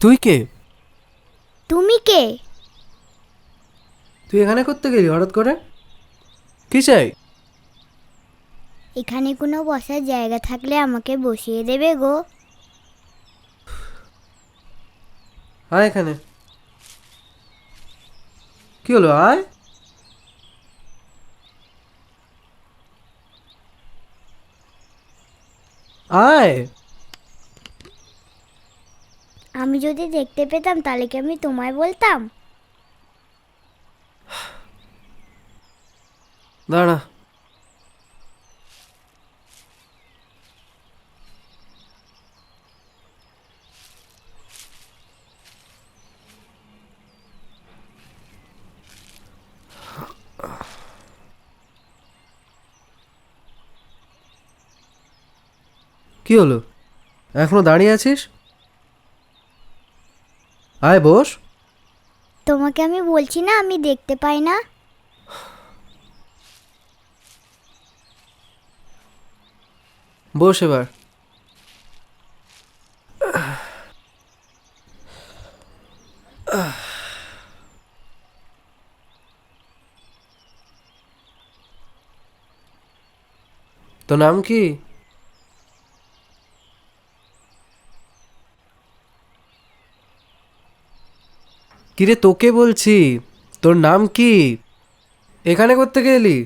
তুই কে? তুমি কে? তুই এখানে করতে গেলি হঠাৎ করে? কি চাই? এখানে কোনো বসার জায়গা থাকলে আমাকে বসিয়ে দেবে গো। আয় এখানে। কি হলো, আয়। আয়। আমি যদি দেখতে পেতাম তাহলে কি আমি তোমায় বলতাম? দাঁড়া। কি হলো, এখনো দাঁড়িয়ে আছিস? আয় বস। তোমাকে আমি বলছি না আমি দেখতে পাই না। বস এবার। তোর নাম কি? কিরে তোকে বলছি, তোর নাম কি? এখানে করতে গেলি?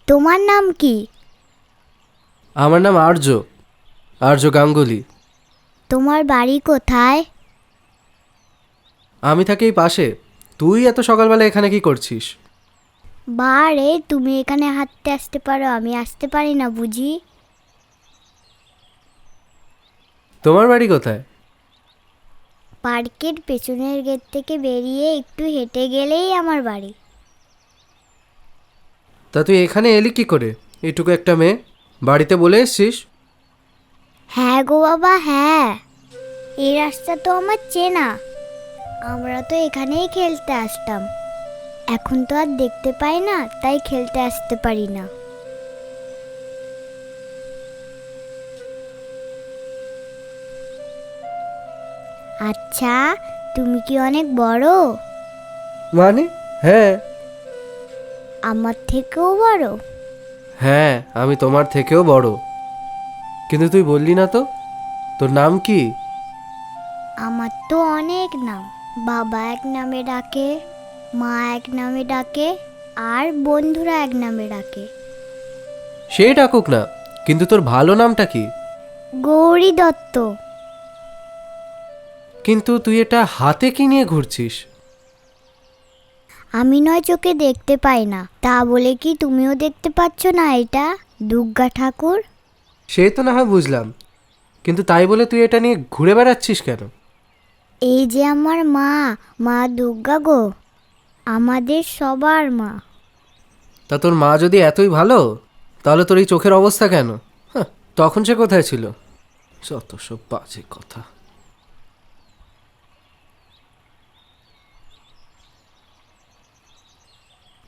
তোমার নাম কি? আমার নাম আর্য, আর্য গাঙ্গুলি। তোমার বাড়ি কোথায়? আমি থাকি এই পাশে। তুই এত সকালবেলা এখানে কি করছিস? বারে তুমি এখানে হাঁটতে আসতে পারো, আমি আসতে পারি না বুঝি? তোমার বাড়ি কোথায়? পার্কের পেছনের গেট থেকে বেরিয়ে একটু হেঁটে গেলেই আমার বাড়ি। তা তুই এখানে এলি কি করে? এইটুকু একটা মেয়ে, বাড়িতে বলে এসছিস? হ্যাঁ গো বাবা হ্যাঁ, এই রাস্তা তো আমার চেনা। আমরা তো এখানেই খেলতে আসতাম। এখন তো আর দেখতে পাই না, তাই খেলতে আসতে পারি না। আচ্ছা, তুমি কি অনেক বড়? মানে? হ্যাঁ। আমার থেকেও বড়? হ্যাঁ, আমি তোমার থেকেও বড়। কিন্তু তুই বললি না তো, তোর নাম কি? আমার তো অনেক নাম। বাবা এক নামে ডাকে, মা এক নামে ডাকে, আর বন্ধুরা এক নামে ডাকে। সে ডাকুক না, কিন্তু তোর ভালো নামটা কি? গৌরী দত্ত। কিন্তু তুই এটা হাতে কি নিয়ে ঘুরছিস? আমি নয় চোখে দেখতে পাই না, তা বলে কি তুমিও দেখতে পাচ্ছ না এটা? দুর্গা ঠাকুর। সে তো না হয় বুঝলাম, কিন্তু তাই বলে তুই এটা নিয়ে ঘুরে বেড়াচ্ছিস কেন? এই যে আমার মা, মা দুর্গা গো, আমাদের সবার মা। তা তোর মা যদি এতই ভালো, তাহলে তোর এই চোখের অবস্থা কেন? হ্যাঁ, তখন সে কোথায় ছিল? যত সব বাজে কথা।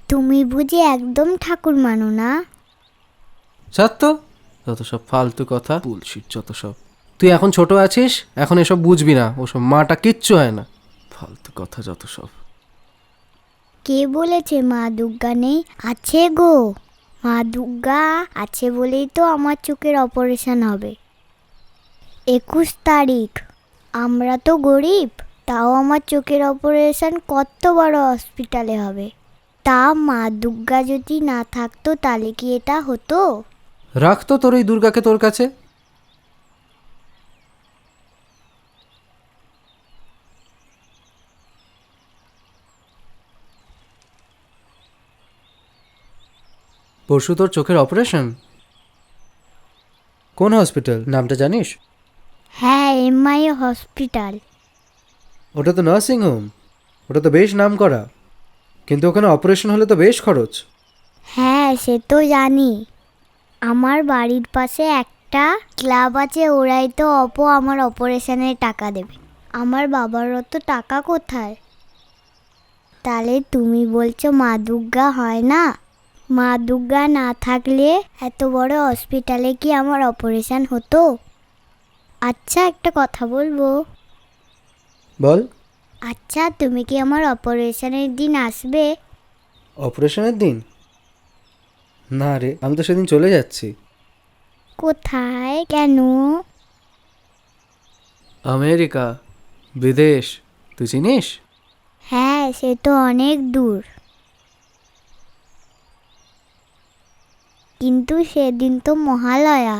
তুমি বুঝি একদম ঠাকুর মানো না? ছাড় তো, যত সব ফালতু কথা, বুলশিট যত সব। তুই এখন ছোট আছিস, এখন এসব বুঝবি না, ওসব মাটা কিচ্ছু হয় না। ফালতু কথা যত সব। কে বলেছে মা দুর্গা নেই? আছে গো, মা দুর্গা আছে বলেই তো আমার চোখের অপারেশন হবে 21 তারিখ। আমরা তো গরিব, তাও আমার চোখের অপারেশন কত বড় হসপিটালে হবে। তা মা দুর্গা যদি না থাকতো তাহলে কি এটা হতো? রাখ তো তোর এই দুর্গাকে তোর কাছে। পরশু তোর চোখের অপারেশন? কোন হসপিটাল, নামটা জানিস? হ্যাঁ, এমআই হসপিটাল। ওটা তো নার্সিং হোম, ওটা তো বেশ নাম করা, কিন্তু ওখানে অপারেশন হলে তো বেশ খরচ। হ্যাঁ সে তো জানি। আমার বাড়ির পাশে একটা ক্লাব আছে, ওরাই তো আমার অপারেশনের টাকা দেবে। আমার বাবার অত টাকা কোথায়? তাহলে তুমি বলছো মা দুর্গা হয় না? মা দুর্গা না থাকলে এত বড় হসপিটালে কি আমার অপারেশন হতো? আচ্ছা, একটা কথা বলবো? বল। আচ্ছা, তুমি কি আমার অপারেশনের দিন আসবে? অপারেশনের দিন? না রে, আমি তো সেদিন চলে যাচ্ছি। কোথায়? কেন? আমেরিকা, বিদেশ। তুই চিনিস? হ্যাঁ, সে তো অনেক দূর। কিন্তু সেদিন তো মহালয়া।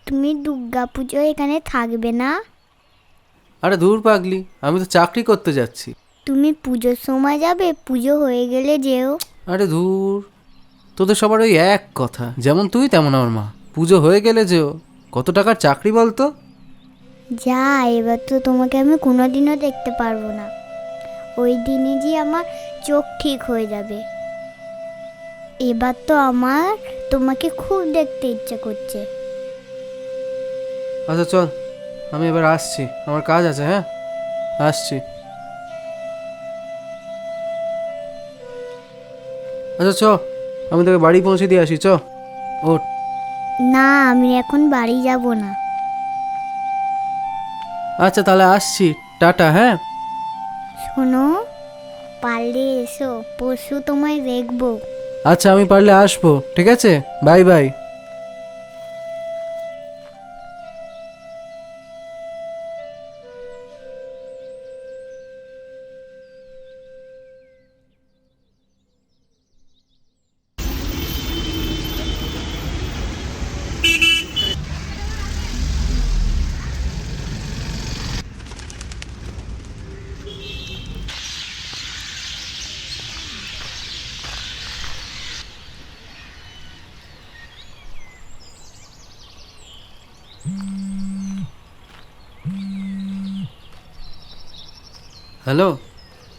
তুমি দুর্গা পুজো এখানে থাকবে না? আরে দূর পাগলি, আমি তো চাকরি করতে যাচ্ছি। তুমি পুজোর সময় যাবে, পুজো হয়ে গেলে যেও। আরে দূর, তোদের সবার ওই এক কথা, যেমন তুই তেমন আমার মা। পুজো হয়ে গেলে যেও। কত টাকার চাকরি বলতো? যা, এবার তো তোমাকে আমি কোনোদিনও দেখতে পারবো না। ওই দিনই যে আমার চোখ ঠিক হয়ে যাবে। এবার তো আমার তোমাকে খুব দেখতে ইচ্ছে করছে। আচ্ছা চল, আমি এবার আসছি, আমার কাজ আছে। হ্যাঁ, আসছি। আচ্ছা চ, আমি তোকে বাড়ি পৌঁছে দিয়ে আসি। চ ওঠ। না, আমি এখন বাড়ি যাব না। আচ্ছা তাহলে আসছি, টাটা। হ্যাঁ, শোনো, পারলে এসো, পরশু তোমায় দেখবো। আচ্ছা আমি পারলে আসবো, ঠিক আছে। Bye bye. হ্যালো।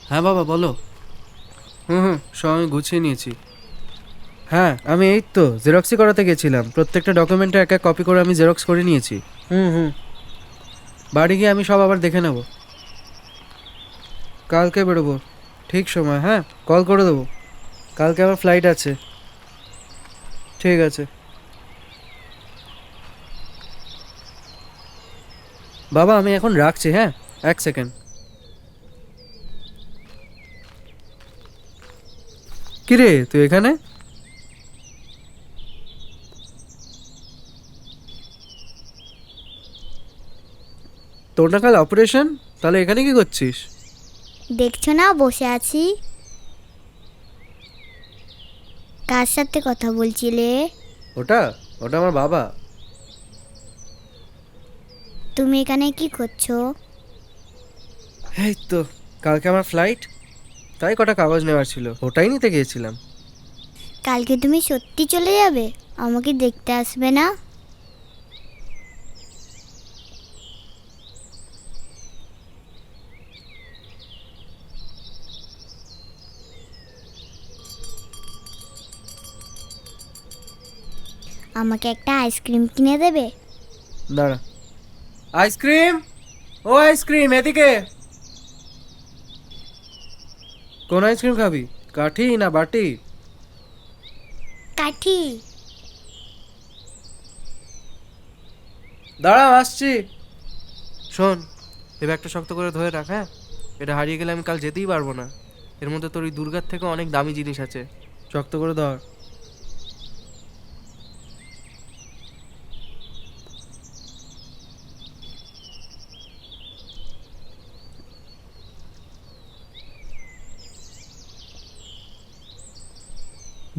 হ্যাঁ বাবা বলো। সব আমি গুছিয়ে নিয়েছি। হ্যাঁ, আমি এই তো জেরক্সই করাতে গেছিলাম। প্রত্যেকটা ডকুমেন্টে এক এক কপি করে আমি জেরক্স করে নিয়েছি। বাড়ি গিয়ে আমি সব আবার দেখে নেব। কালকে বেরোবো ঠিক সময়। হ্যাঁ, কল করে দেবো। কালকে আমার ফ্লাইট আছে। ঠিক আছে বাবা, আমি এখন রাখছি। হ্যাঁ, এক সেকেন্ড। কিরে তুই এখানে? তোর না কাল অপারেশন, তাহলে এখানে কি করছিস? দেখছো না বসে আছি? কার সাথে কথা বলছিলে? ওটা ওটা আমার বাবা। তুমি এখানে কি করছো? এই তো, কালকে আমার ফ্লাইট, তাই কটা কাগজ নেওয়ার ছিল, ওটাই নিতে গিয়েছিলাম। কালকে তুমি সত্যি চলে যাবে? আমাকে দেখতে আসবে না? আমাকে একটা আইসক্রিম কিনে দেবে? দাঁড়া। আইসক্রিম, ও আইসক্রিম এদিকে। কোন আইসক্রিম খাবি, কাঠি না বাটি? কাঠি। দাঁড়া আসছি। শোন, এই ব্যাগটা শক্ত করে ধরে রাখ। হ্যাঁ, এটা হারিয়ে গেলে আমি কাল যেতেই পারবো না। এর মধ্যে তোর ওই দুর্গার থেকে অনেক দামি জিনিস আছে, শক্ত করে ধর।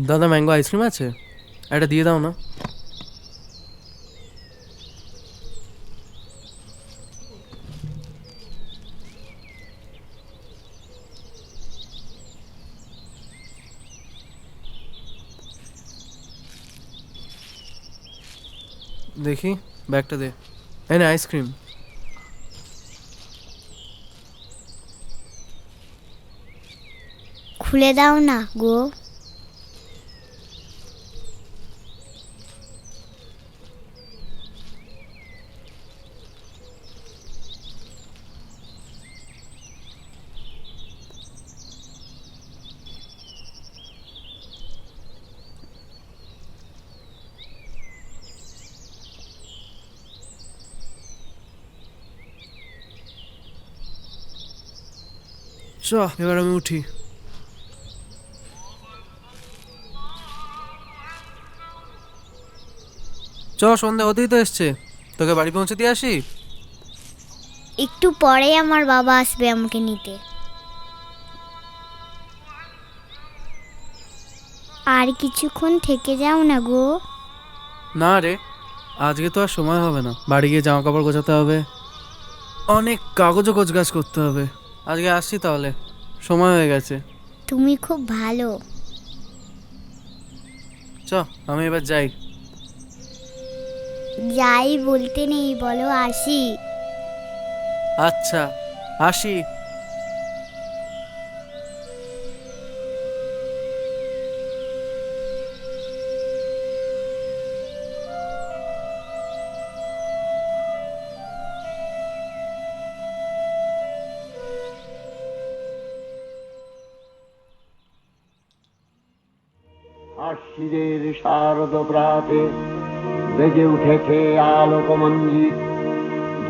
দাদা, ম্যাঙ্গো আইসক্রিম আছে? এটা দিয়ে দাও না। দেখি, ব্যাগটা দে। এই নে আইসক্রিম। খুলে দাও না গো। চ এবার আমি উঠি। সন্ধ্যা হতেই তো এসছে, তোকে বাড়ি পৌঁছে দিয়ে আসি। একটু পরে আমার বাবা আসবে আমাকে নিতে। আর কিছুক্ষণ থেকে যাও না গো। না রে, আজকে তো আর সময় হবে না, বাড়ি গিয়ে জামা কাপড় গোছাতে হবে, অনেক কাগজও গোছগাছ করতে হবে। আজকে আসছি তাহলে, সময় হয়ে গেছে। তুমি খুব ভালো। চ আমি এবার যাই। যাই বলতে নেই, বলো আসি। আচ্ছা, আসি। আশ্বিনের শারদ প্রাতে বেজে উঠেছে আলোকমঞ্জিত,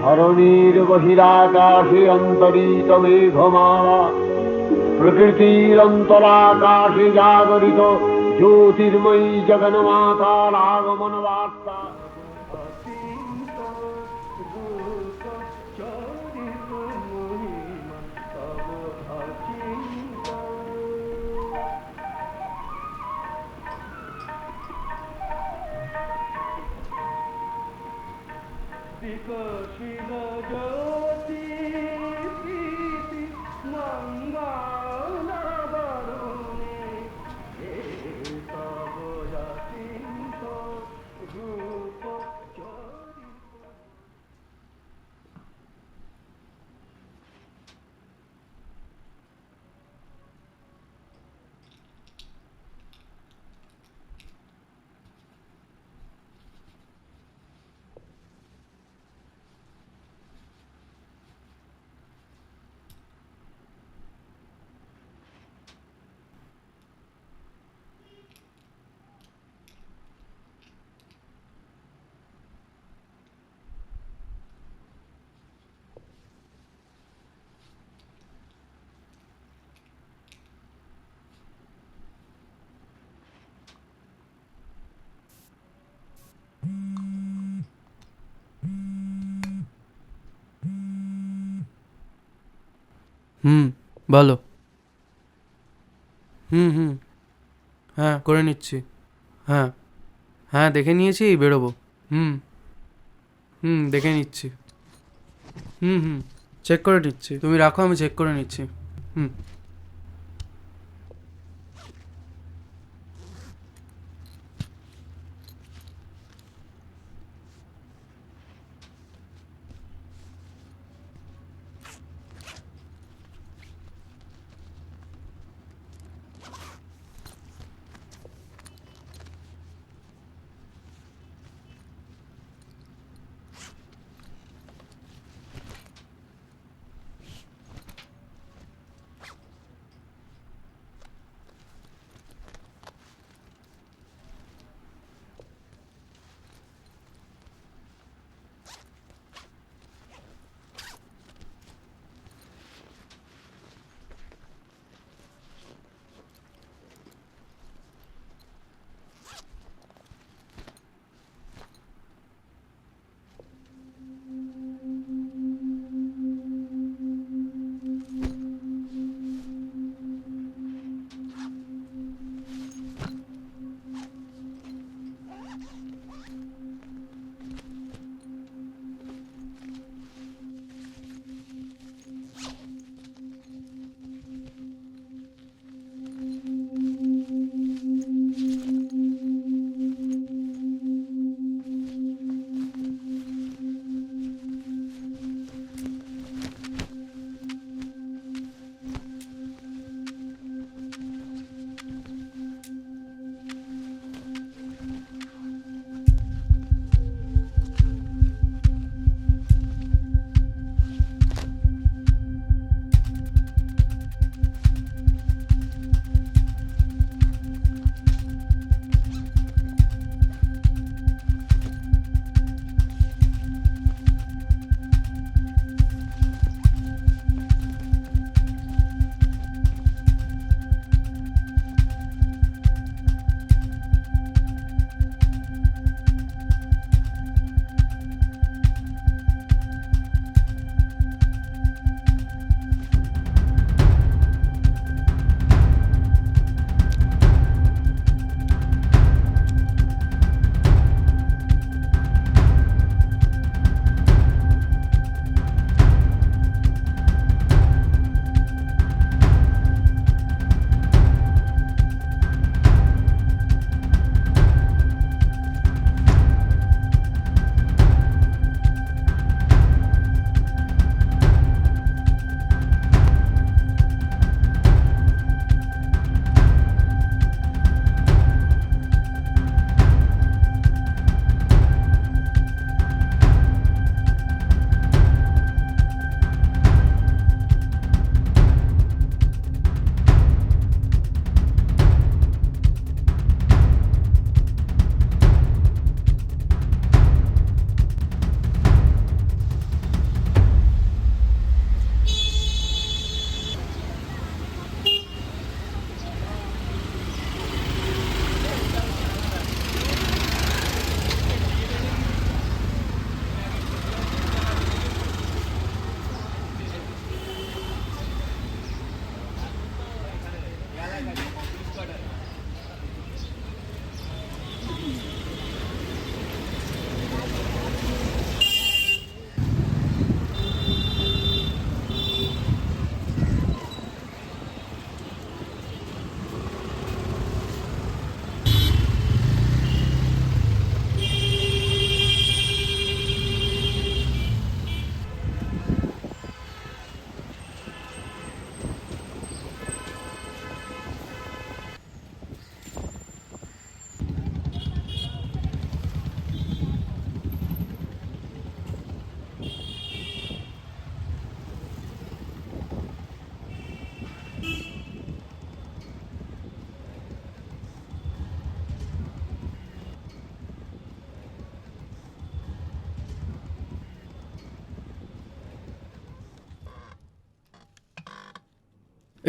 ধরণীর বহিরাকাশে অন্তরিত মেঘমালা, প্রকৃতির অন্তরাকাশে জাগরিত জ্যোতির্ময়ী জগন্মাতার আগমন বার্তা। বিকশিত জ্যোতি প্রীতি মঙ্গল বরুণে, এ তব যচিন্ত রূপ চরিত। বলো। হুম, হ্যাঁ করে নিচ্ছি। হ্যাঁ হ্যাঁ দেখে নিয়েছি, বেরোবো। হুম দেখে নিচ্ছি। হুম চেক করে নিচ্ছি, তুমি রাখো, আমি চেক করে নিচ্ছি। হুম।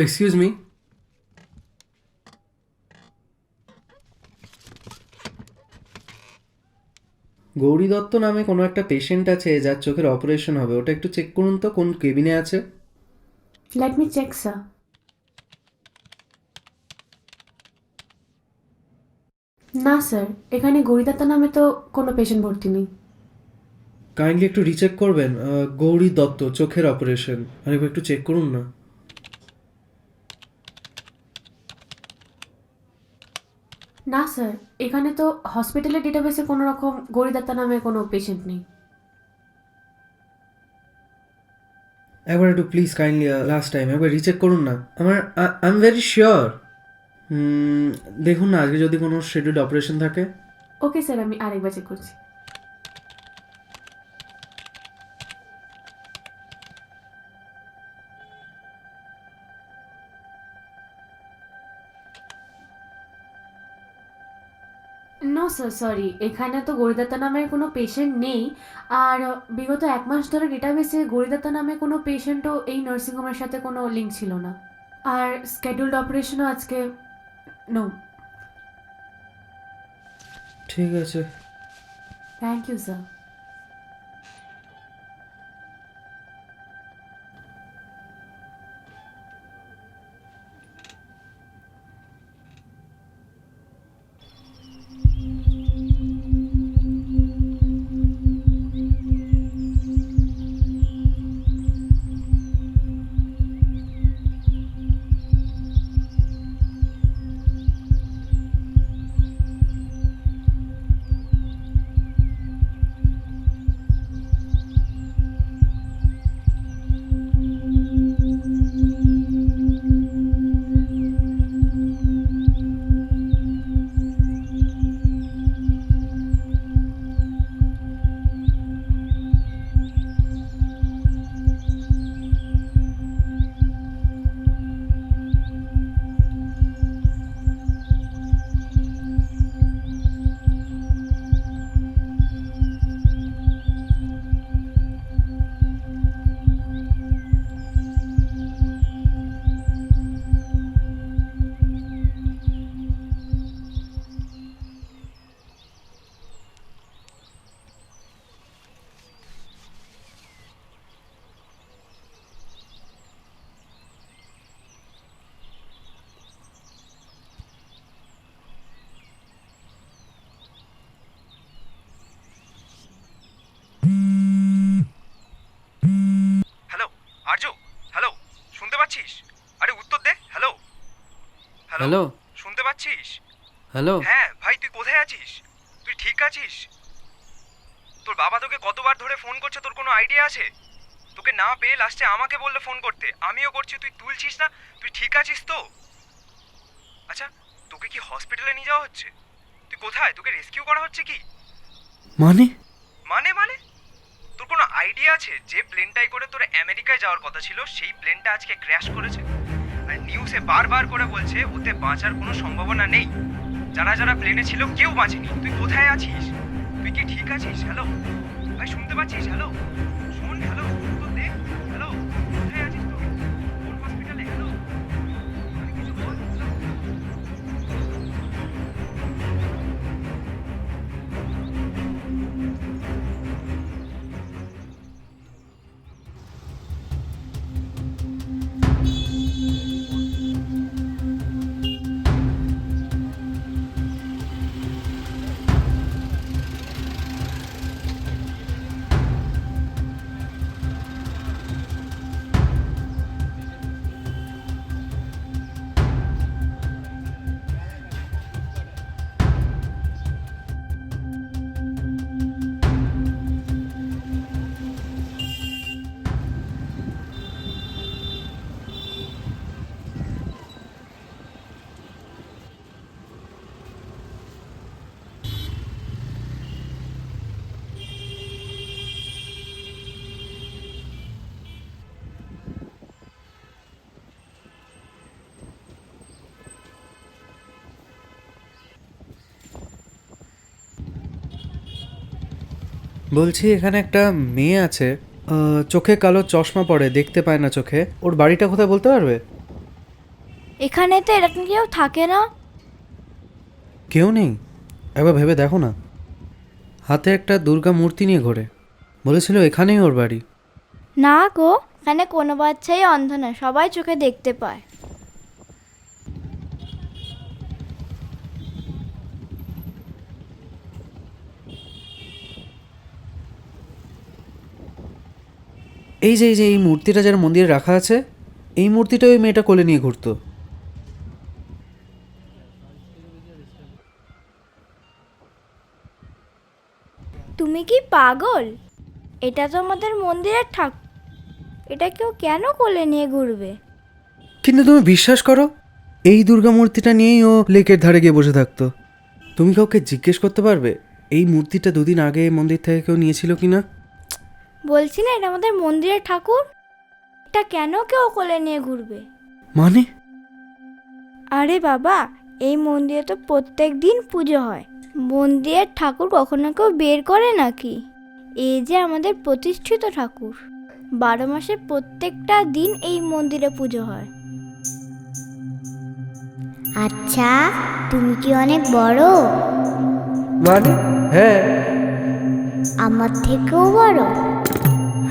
Excuse me. গৌরী দত্ত নামে কোনো একটা পেশেন্ট আছে যার চোখের অপারেশন হবে, ওটা একটু চেক করুন তো কোন কেবিনে আছে। Let me check, sir. না স্যার, এখানে গৌরীদত্ত নামে তো কোনো পেশেন্ট ভর্তি নেই। কাইন্ডলি একটু রিচেক করবেন। গৌরী দত্ত চোখের অপারেশন, আরেকবার একটু চেক করুন না। না স্যার, এখানে তো হসপিটালের ডেটাবেসে কোনো রকম গৌরীদত্ত নামে কোনো পেশেন্ট নেই। একবার একটু প্লিজ কাইন্ডলি লাস্ট টাইম একবার রিচেক করুন না। I am very sure. দেখুন না আজকে যদি কোনো শিডিউল্ড অপারেশন থাকে। ওকে স্যার, আমি আরেকবার চেক করছি। নো স্যার, সরি, এখানে তো গৌরীদত্ত নামের কোনো পেশেন্ট নেই। আর বিগত 1 মাস ধরে ডেটাবেসে গৌরীদত্ত নামে কোনো পেশেন্টও এই নার্সিংহোমের সাথে কোনো লিঙ্ক ছিল না। আর স্কেডিউলড অপারেশনও আজকে নো। ঠিক আছে। Thank you sir. Hello Arya, hello, শুনতে পাচ্ছিস? আরে উত্তর দে। হ্যালো হ্যালো শুনতে পাচ্ছিস? হ্যালো। হ্যাঁ ভাই, তুই কোথায় আছিস? তুই ঠিক আছিস? তোর বাবা তোকে কতবার ধরে ফোন করছে, তোর কোনো আইডিয়া আছে? তোকে না পেয়ে লাস্টে আমাকে বললে ফোন করতে, আমিও করছি, তুই তুলছিস না। তুই ঠিক আছিস তো? আচ্ছা, তোকে কি হসপিটালে নিয়ে যাওয়া হচ্ছে? তুই কোথায়? তোকে রেস্কিউ করা হচ্ছে কি? মানে মানে মানে তোর কোনো আইডিয়া আছে যে প্লেনটাই করে তোর আমেরিকায় যাওয়ার কথা ছিল সেই প্লেনটা আজকে ক্র্যাশ করেছে? আর নিউজে বারবার করে বলছে ওতে বাঁচার কোনো সম্ভাবনা নেই। যারা যারা প্লেনে ছিল কেউ বাঁচেনি। তুই কোথায় আছিস? তুই কি ঠিক আছিস? হ্যালো ভাই, শুনতে পাচ্ছিস? হ্যালো শোন, হ্যালো উত্তর দে। হ্যালো, কোথায় আছিস তুই? কোন হসপিটালে? হ্যালো, আরে কিছু বল। বলছি এখানে একটা মেয়ে আছে, চোখে কালো চশমা পরে, দেখতে পায় না চোখে। ওর বাড়িটা কোথায় বলতে পারবে? এখানে তো এরকম কেউ থাকে না। কেউ নেই? একবার ভেবে দেখো না, হাতে একটা দুর্গা মূর্তি নিয়ে ঘোরে, বলেছিল এখানেই ওর বাড়ি। না গো, এখানে কোনো বাচ্চাই অন্ধ না, সবাই চোখে দেখতে পায়। এই যে এই মূর্তিটা যার মন্দিরে রাখা আছে, এই মূর্তিটা ওই মেয়েটা কোলে নিয়ে ঘুরতো। তুমি কি পাগল? এটা তো আমাদের মন্দিরের ঠাকুর, এটা কেউ কেন কোলে নিয়ে ঘুরবে? কিন্তু তুমি বিশ্বাস করো, এই দুর্গা মূর্তিটা নিয়েই ও লেকের ধারে গিয়ে বসে থাকতো। তুমি কাউকে জিজ্ঞেস করতে পারবে এই মূর্তিটা দুদিন আগে এই মন্দির থেকে কেউ নিয়েছিল কিনা? বলছি না, এটা আমাদের মন্দিরের ঠাকুর, এটা কেন কেউ কোলে নিয়ে ঘুরবে? মানে? আরে বাবা, এই মন্দিরে তো প্রত্যেক দিন পুজো হয়, মন্দিরের ঠাকুর কখনো কেউ বের করে নাকি? এই যে আমাদের প্রতিষ্ঠিত ঠাকুর, 12 মাসে প্রত্যেকটা দিন এই মন্দিরে পুজো হয়। আচ্ছা, তুমি কি অনেক বড়? মানে? হ্যাঁ। আমার থেকেও বড়?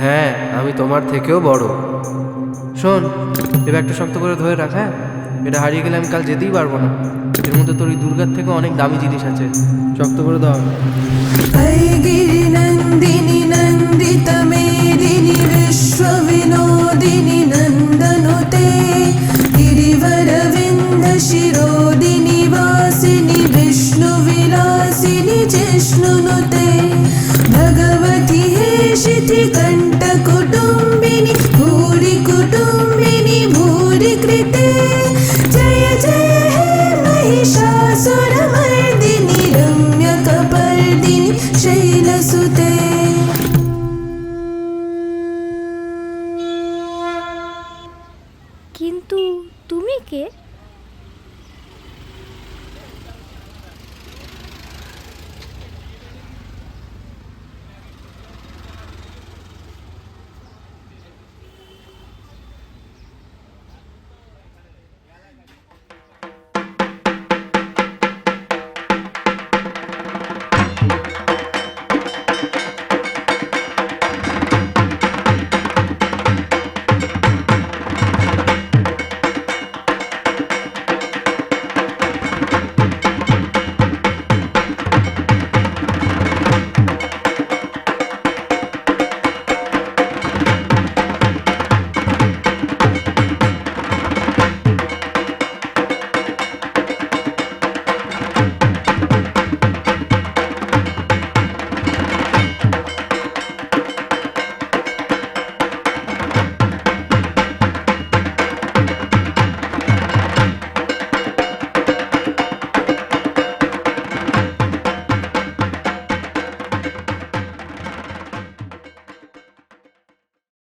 হ্যাঁ, আমি তোমার থেকেও বড়। শোন, এ ব্যাগটা শক্ত করে ধরে রাখ। হ্যাঁ, এটা হারিয়ে গেলে আমি কাল যেতেই পারবো না। এর মধ্যে তোর এই দুর্গার থেকে অনেক দামি জিনিস আছে, শক্ত করে দাও। गिरिनन्दिनि नन्दितमेदिनि विश्वविनोदिनि नन्दनुते गिरिवरविन्दशिरोदिनि वासिनि विष्णुविलासिनि जिष्णुनुते भगवति हेशितिकण्ठकुटुम्बिनि भूरि कुटुम्बिनि भूरि कृते जय जय हे महिषासुरमर्दिनि रम्यकपर्दिनि शैलसुते। কিন্তু তুমি কে?